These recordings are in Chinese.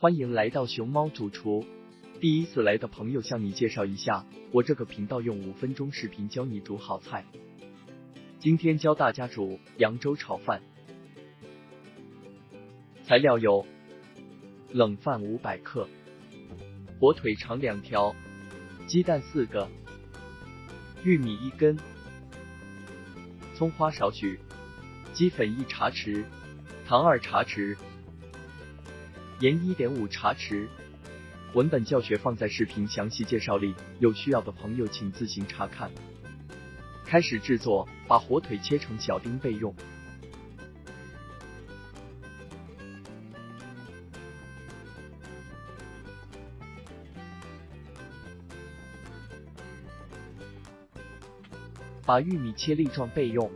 欢迎来到熊猫主厨。第一次来的朋友向你介绍一下，我这个频道用5分钟视频教你煮好菜。今天教大家煮扬州炒饭。材料有：冷饭500克，火腿肠2条，鸡蛋4个，玉米1根，葱花少许，鸡粉1茶匙，糖2茶匙，盐1.5茶匙。文本教学放在视频详细介绍里，有需要的朋友请自行查看。开始制作，把火腿切成小丁备用。把玉米切粒状备用。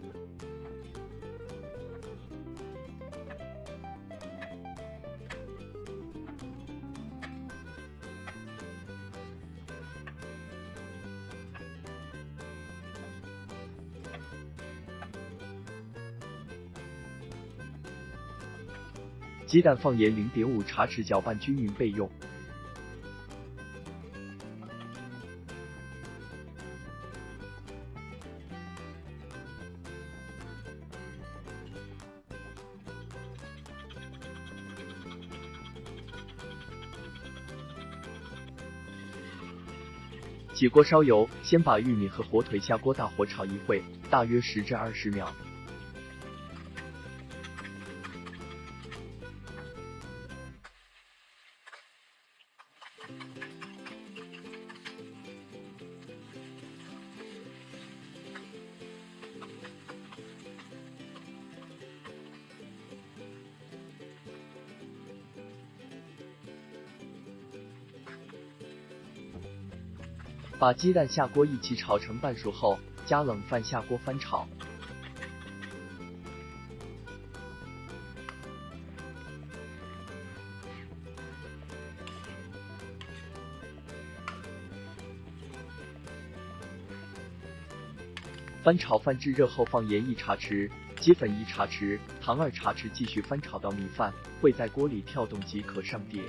鸡蛋放盐0.5茶匙搅拌均匀备用。起锅烧油，先把玉米和火腿下锅大火炒一会，大约10至20秒。把鸡蛋下锅一起炒成半熟后，加冷饭下锅翻炒。翻炒饭至热后放盐1茶匙，鸡粉1茶匙，糖2茶匙，继续翻炒到米饭会在锅里跳动即可上碟。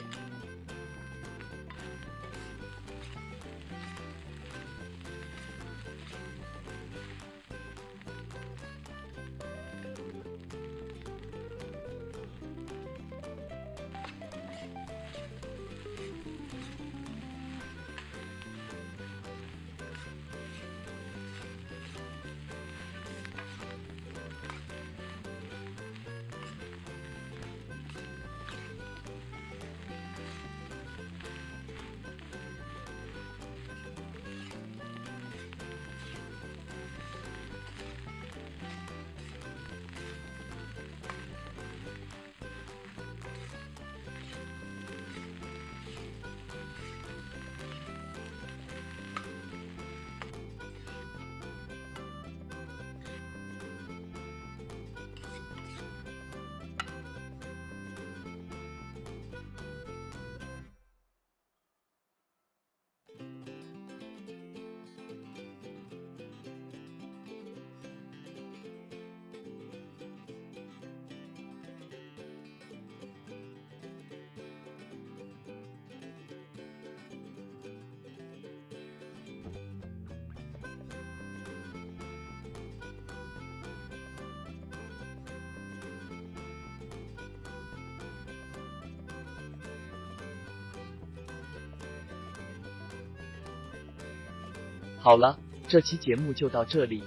好了，这期节目就到这里。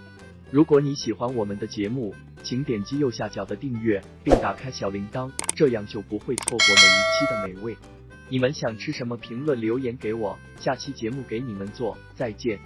如果你喜欢我们的节目，请点击右下角的订阅，并打开小铃铛，这样就不会错过每一期的美味。你们想吃什么？评论留言给我，下期节目给你们做。再见。